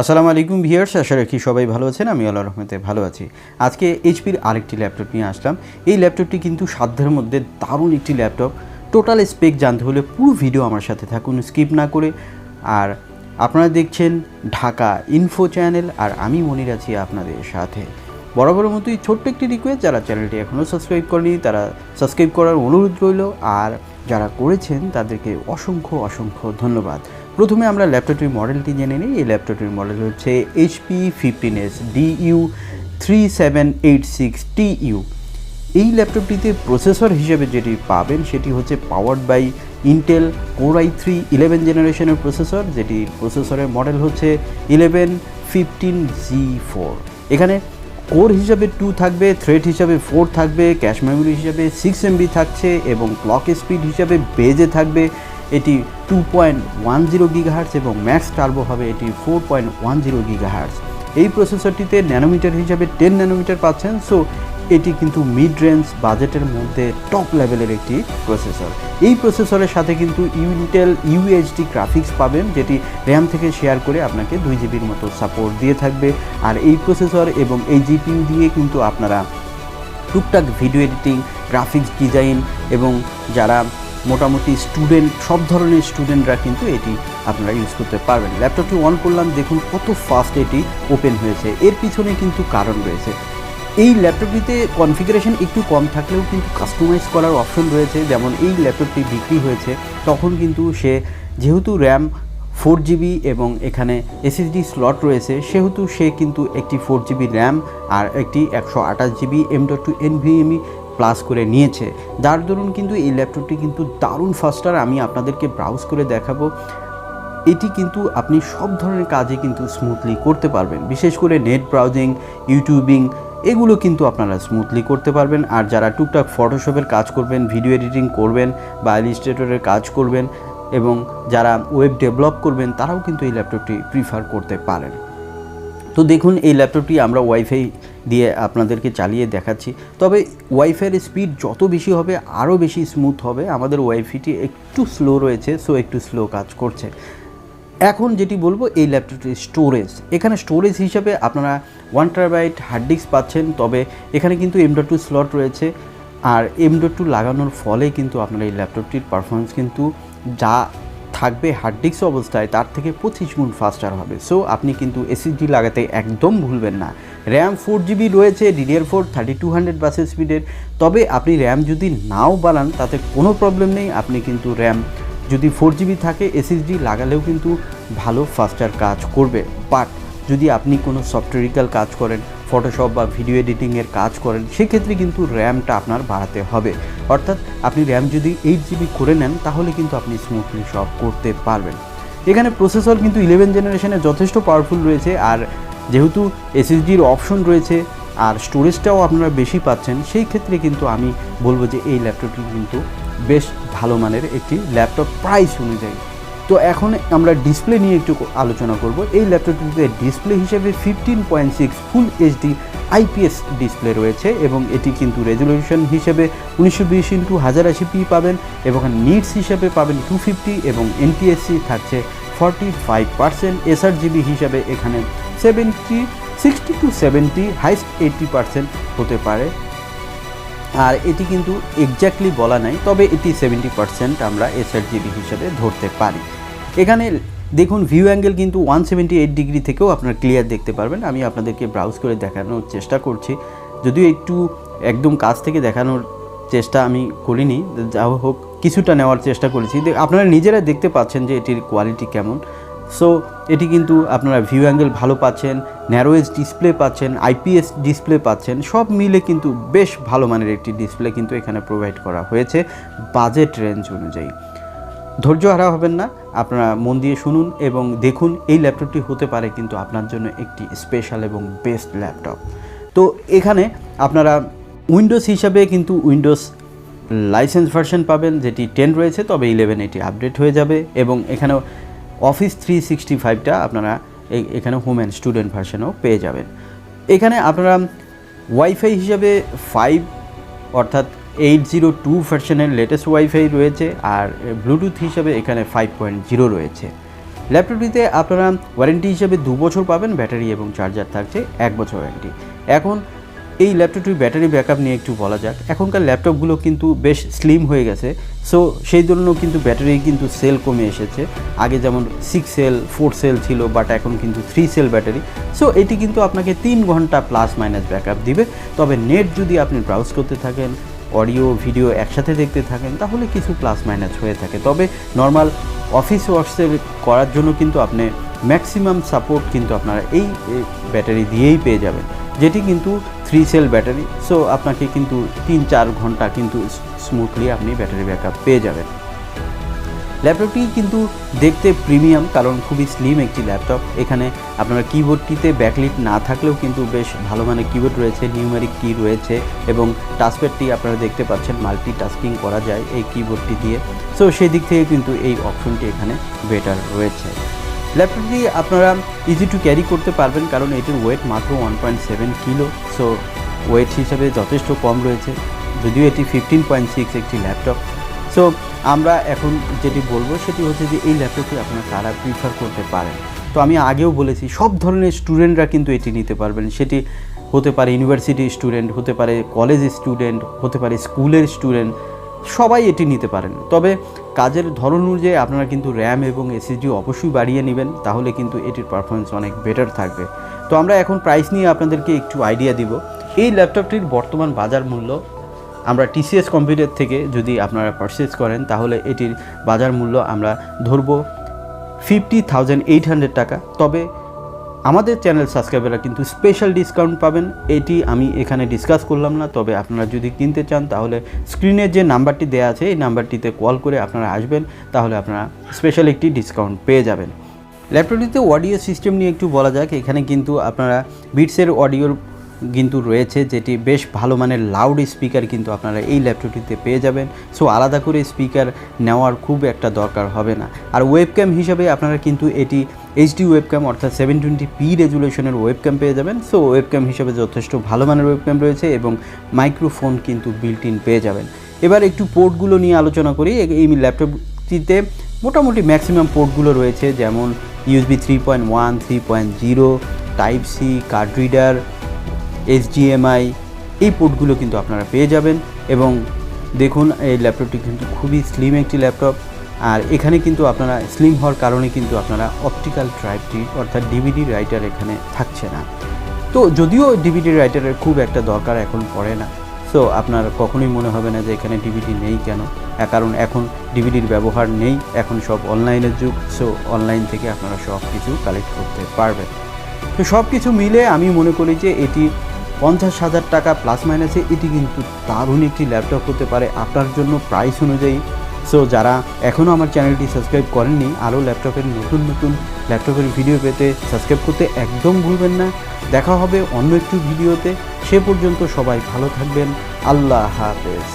আসসালামু আলাইকুম ভিউয়ার্স, আশা রাখি সবাই ভালো আছেন। আমি আল্লাহর রহমতে ভালো আছি। আজকে এইচপির আরেকটি ল্যাপটপ নিয়ে আসলাম। এই ল্যাপটপটি কিন্তু সাধ্যের মধ্যে দারুণ একটি ল্যাপটপ। টোটাল স্পেক জানতে হলে পুরো ভিডিও আমার সাথে থাকুন, স্কিপ না করে। আর আপনারা দেখছেন ঢাকা ইনফো চ্যানেল, আর আমি মনির আছি আপনাদের সাথে। বরাবরের মতোই ছোট্ট একটি রিকোয়েস্ট, যারা চ্যানেলটি এখনও সাবস্ক্রাইব করেনি তারা সাবস্ক্রাইব করার অনুরোধ রইল, আর যারা করেছেন তাদেরকে অসংখ্য অসংখ্য ধন্যবাদ। প্রথমে আমরা ল্যাপটপটির মডেলটি জেনে নিই। এই ল্যাপটপটির মডেল হচ্ছে HP 15S du3786tu। এই ল্যাপটপটিতে প্রসেসর হিসেবে যেটি পাবেন সেটি হচ্ছে powered by Intel Core i3 11 জেনারেশনের প্রসেসর, যেটি প্রসেসরের মডেল হচ্ছে 1115G4। এখানে কোর হিসাবে 2 থাকবে, থ্রেড হিসাবে 4 থাকবে, ক্যাশ মেমোরি হিসাবে 6 MB থাকছে এবং ক্লক স্পিড হিসাবে বেজে থাকবে এটি 2.10 GHz এবং ম্যাক্স টার্বো হবে এটি 4.10 GHz। এই প্রসেসরটিতে ন্যানোমিটার হিসাবে 10 ন্যানোমিটার পাচ্ছেন। সো এটি কিন্তু মিড রেঞ্জ বাজেটের মধ্যে টপ লেভেলের একটি প্রসেসর। এই প্রসেসরের সাথে কিন্তু ইন্টেল UHD গ্রাফিক্স পাবেন, যেটি র্যাম থেকে শেয়ার করে আপনাকে 2 GBর মতো সাপোর্ট দিয়ে থাকবে। আর এই প্রসেসর এবং এই GPU দিয়ে কিন্তু আপনারা টুকটাক ভিডিও এডিটিং, গ্রাফিক্স ডিজাইন এবং যারা মোটামুটি স্টুডেন্ট, সব ধরনের স্টুডেন্টরা কিন্তু এটি আপনারা ইউজ করতে পারবেন। ল্যাপটপটি অন করলাম, দেখুন কত ফাস্ট এটি ওপেন হয়েছে। এর পিছনে কিন্তু কারণ রয়েছে। এই ল্যাপটপটিতে কনফিগারেশন একটু কম থাকলেও কিন্তু কাস্টমাইজ করার অপশন রয়েছে। যেমন এই ল্যাপটপটি বিক্রি হয়েছে তখন কিন্তু সে যেহেতু র্যাম 4 GB এবং এখানে SSD স্লট রয়েছে, সেহেতু সে কিন্তু একটি 4 GB র্যাম আর একটি 128 GB M.2 NVMe প্লাস করে নিয়েছে, যার দরুন কিন্তু এই ল্যাপটপটি কিন্তু দারুণ ফাস্টার। আমি আপনাদেরকে ব্রাউজ করে দেখাবো। এটি কিন্তু আপনি সব ধরনের কাজে কিন্তু স্মুথলি করতে পারবেন, বিশেষ করে নেট ব্রাউজিং, ইউটিউবিং, এগুলো কিন্তু আপনারা স্মুথলি করতে পারবেন। আর যারা টুকটাক ফটোশপের কাজ করবেন, ভিডিও এডিটিং করবেন বা ইলাস্ট্রেটরের কাজ করবেন এবং যারা ওয়েব ডেভেলপ করবেন, তারাও কিন্তু এই ল্যাপটপটি প্রিফার করতে পারেন। তো দেখুন, এই ল্যাপটপটি আমরা ওয়াইফাই দিয়ে আপনাদেরকে চালিয়ে দেখাচ্ছি। তবে ওয়াইফাইয়ের স্পিড যত বেশি হবে আরও বেশি স্মুথ হবে। আমাদের ওয়াইফাইটি একটু স্লো রয়েছে, সো একটু স্লো কাজ করছে। এখন যেটি বলবো, এই ল্যাপটপটির স্টোরেজ, এখানে স্টোরেজ হিসাবে আপনারা 1 TB হার্ড ডিস্ক পাচ্ছেন। তবে এখানে কিন্তু M.2 স্লট রয়েছে, আর M.2 লাগানোর ফলে কিন্তু আপনারা এই ল্যাপটপটির পারফরমেন্স কিন্তু যা থাকবে হার্ড ডিস্ক অবস্থায় তার থেকে 25 গুণ ফাস্টার হবে। সো আপনি কিন্তু SSD লাগাতে একদম ভুলবেন না। র্যাম 4 GB রয়েছে, DDR4 3200 বাস স্পিডের। তবে আপনি র্যাম যদি নাও বাড়ান তাতে কোনো প্রবলেম নেই। আপনি কিন্তু র্যাম যদি 4 GB থাকে, SSD লাগালেও কিন্তু ভালো ফাস্টার কাজ করবে। বাট যদি আপনি কোনো সফটওয়্যারিক্যাল কাজ করেন, ফটোশপ বা ভিডিও এডিটিংয়ের কাজ করেন, সেক্ষেত্রে কিন্তু র্যামটা আপনার বাড়াতে হবে। অর্থাৎ আপনি র্যাম যদি 8 GB করে নেন তাহলে কিন্তু আপনি স্মুথলি সব করতে পারবেন। এখানে প্রসেসর কিন্তু 11 জেনারেশনে যথেষ্ট পাওয়ারফুল রয়েছে, আর যেহেতু SSDর অপশন রয়েছে আর স্টোরেজটাও আপনারা বেশি পাচ্ছেন, সেই ক্ষেত্রে কিন্তু আমি বলবো যে এই ল্যাপটপটি কিন্তু বেশ ভালো মানের একটি ল্যাপটপ প্রাইস অনুযায়ী। তো এখন আমরা ডিসপ্লে নিয়ে একটু আলোচনা করব। এই ল্যাপটপটিতে ডিসপ্লে হিসেবে 15.6 ফুল HD IPS ডিসপ্লে রয়েছে এবং এটি কিন্তু রেজলিউশন হিসেবে 1920x1080p পাবেন এবং নিটস হিসেবে পাবেন 250 এবং NTSC থাকছে 45%। sRGB হিসাবে এখানে 60 to 70, হাইস্ট 80% হতে পারে। আর এটি কিন্তু এক্স্যাক্টলি বলা নাই, তবে এটি 70% আমরা sRGB হিসেবে ধরতে পারি। এখানে দেখুন ভিউ অ্যাঙ্গেল কিন্তু 178 ডিগ্রি থেকেও আপনারা ক্লিয়ার দেখতে পারবেন। আমি আপনাদেরকে ব্রাউজ করে দেখানোর চেষ্টা করছি, যদিও একটু একদম কাছ থেকে দেখানোর চেষ্টা আমি করিনি, যা হোক কিছুটা নেওয়ার চেষ্টা করেছি। আপনারা নিজেরা দেখতে পাচ্ছেন যে এটির কোয়ালিটি কেমন। সো এটি কিন্তু আপনারা ভিউ অ্যাঙ্গেল ভালো পাচ্ছেন, ন্যারোয়েজ ডিসপ্লে পাচ্ছেন, IPS ডিসপ্লে পাচ্ছেন, সব মিলে কিন্তু বেশ ভালো মানের একটি ডিসপ্লে কিন্তু এখানে প্রোভাইড করা হয়েছে বাজেট রেঞ্জ অনুযায়ী। ধৈর্য হারা হবেন না, আপনারা মন দিয়ে শুনুন এবং দেখুন। এই ল্যাপটপটি হতে পারে কিন্তু আপনার জন্য একটি স্পেশাল এবং বেস্ট ল্যাপটপ। তো এখানে আপনারা উইন্ডোজ হিসাবে কিন্তু উইন্ডোজ লাইসেন্স ভার্সন পাবেন, যেটি 10 রয়েছে, তবে 11 এটি আপডেট হয়ে যাবে। এবং এখানেও অফিস 365টা আপনারা এখানে হোম অ্যান্ড স্টুডেন্ট ভার্সনও পেয়ে যাবেন। এখানে আপনারা ওয়াইফাই হিসাবে 5 অর্থাৎ 802 ভার্সনের লেটেস্ট ওয়াইফাই রয়েছে, আর ব্লুটুথ হিসাবে এখানে 5.0 রয়েছে। ল্যাপটপটিতে আপনারা ওয়ারেন্টি হিসেবে 2 বছর পাবেন, ব্যাটারি এবং চার্জার থাকছে 1 বছর ওয়ারেন্টি। এখন এই ল্যাপটপটির ব্যাটারি ব্যাকআপ নিয়ে একটু বলা যাক। এখনকার ল্যাপটপগুলো কিন্তু বেশ স্লিম হয়ে গেছে, সো সেই জন্য কিন্তু ব্যাটারি কিন্তু সেল কমে এসেছে। আগে যেমন 6 সেল 4 সেল ছিল, বাট এখন কিন্তু 3 সেল ব্যাটারি। সো এটি কিন্তু আপনাকে 3 ঘন্টা প্লাস মাইনাস ব্যাকআপ দিবে। তবে নেট যদি আপনি ব্রাউজ করতে থাকেন, অডিও ভিডিও একসাথে দেখতে থাকেন, তাহলে কিছু প্লাস মাইনাস হয়ে থাকে। তবে নর্মাল অফিস ওয়ার্কসের করার জন্য কিন্তু আপনি ম্যাক্সিমাম সাপোর্ট কিন্তু আপনারা এই ব্যাটারি দিয়েই পেয়ে যাবেন, যেটি কিন্তু 3 সেল ব্যাটারি। সো আপনাকে কিন্তু 3-4 ঘন্টা কিন্তু স্মুথলি আপনি ব্যাটারি ব্যাকআপ পেয়ে যাবেন। ল্যাপটপটি কিন্তু দেখতে প্রিমিয়াম, কারণ খুবই স্লিম একটি ল্যাপটপ। এখানে আপনার কিবোর্ডটিতে ব্যাকলিট না থাকলেও কিন্তু বেশ ভালো মানের কিবোর্ড রয়েছে, নিউমেরিক কি রয়েছে এবং টাচপ্যাডটি আপনারা দেখতে পাচ্ছেন মাল্টিটাস্কিং করা যায় এই কিবোর্ডটি দিয়ে। সো সেই দিক থেকে কিন্তু এই অপশনটি এখানে বেটার রয়েছে। ল্যাপটপটি আপনারা ইজি টু ক্যারি করতে পারবেন, কারণ এটির ওয়েট মাত্র 1.7 কিলো। সো ওয়েট হিসাবে যথেষ্ট কম রয়েছে, যদিও এটি 15.6 একটি ল্যাপটপ। সো আমরা এখন যেটি বলবো সেটি হচ্ছে যে এই ল্যাপটপটি আপনারা কারা প্রিফার করতে পারেন। তো আমি আগেও বলেছি সব ধরনের স্টুডেন্টরা কিন্তু এটি নিতে পারবেন। সেটি হতে পারে ইউনিভার্সিটি স্টুডেন্ট, হতে পারে কলেজ স্টুডেন্ট, হতে পারে স্কুলের স্টুডেন্ট, সবাই এটি নিতে পারেন। তবে কাজের ধরন অনুযায়ী আপনারা কিন্তু র্যাম এবং এসএসডি অবশ্যই বাড়িয়ে নেবেন, তাহলে কিন্তু এটির পারফরমেন্স অনেক বেটার থাকবে। তো আমরা এখন প্রাইস নিয়ে আপনাদেরকে একটু আইডিয়া দিব। এই ল্যাপটপটির বর্তমান বাজার মূল্য আমরা টিসিএস কম্পিউটার থেকে যদি আপনারা পারচেজ করেন, তাহলে এটির বাজার মূল্য আমরা ধরব 50,800 টাকা। তবে আমাদের চ্যানেল সাবস্ক্রাইবাররা কিন্তু স্পেশাল ডিসকাউন্ট পাবেন, এটি আমি এখানে ডিসকাস করলাম না। তবে আপনারা যদি কিনতে চান, তাহলে স্ক্রিনে যে নাম্বারটি দেওয়া আছে এই নাম্বারটিতে কল করে আপনারা আসবেন, তাহলে আপনারা স্পেশাল একটি ডিসকাউন্ট পেয়ে যাবেন। ল্যাপটপটিতে অডিও সিস্টেম নিয়ে একটু বলা যাক। এখানে কিন্তু আপনারা বিটসের অডিওর কিন্তু রয়েছে, যেটি বেশ ভালো মানের লাউড স্পিকার কিন্তু আপনারা এই ল্যাপটপটিতে পেয়ে যাবেন। সো আলাদা করে স্পিকার নেওয়ার খুব একটা দরকার হবে না। আর ওয়েবক্যাম হিসাবে আপনারা কিন্তু এটি এইচডি ওয়েবক্যাম অর্থাৎ 720p রেজুলেশনের ওয়েবক্যাম পেয়ে যাবেন। সো ওয়েবক্যাম হিসাবে যথেষ্ট ভালো মানের ওয়েবক্যাম রয়েছে এবং মাইক্রোফোন কিন্তু বিল্ট ইন পেয়ে যাবেন। এবার একটু পোর্টগুলো নিয়ে আলোচনা করি। এই ল্যাপটপটিতে মোটামুটি ম্যাক্সিমাম পোর্টগুলো রয়েছে, যেমন USB 3.1, 3.0, type C, card reader, HDMI, এই পোর্টগুলো কিন্তু আপনারা পেয়ে যাবেন। এবং দেখুন এই ল্যাপটপটি কিন্তু খুবই স্লিম একটি ল্যাপটপ। আর এখানে কিন্তু আপনারা স্লিম হওয়ার কারণে কিন্তু আপনারা অপটিক্যাল ড্রাইভটি অর্থাৎ ডিভিডি রাইটার এখানে থাকছে না। তো যদিও ডিভিডি রাইটারের খুব একটা দরকার এখন পড়ে না, সো আপনার কখনোই মনে হবে না যে এখানে ডিভিডি নেই কেন, কারণ এখন ডিভিডির ব্যবহার নেই, এখন সব অনলাইনের যুগ। সো অনলাইন থেকে আপনারা সব কিছু কালেক্ট করতে পারবেন। তো সব কিছু মিলে আমি মনে করি যে এটি 50,000 টাকা প্লাস মাইনাসে এটি কিন্তু দারুণ একটি ল্যাপটপ হতে পারে আপনার জন্য প্রাইস অনুযায়ী। সো যারা এখনও আমার চ্যানেলটি সাবস্ক্রাইব করেননি, আরও ল্যাপটপের নতুন নতুন ল্যাপটপের ভিডিও পেতে সাবস্ক্রাইব করতে একদম ভুলবেন না। দেখা হবে অন্য একটি ভিডিওতে। সে পর্যন্ত সবাই ভালো থাকবেন। আল্লাহ হাফেজ।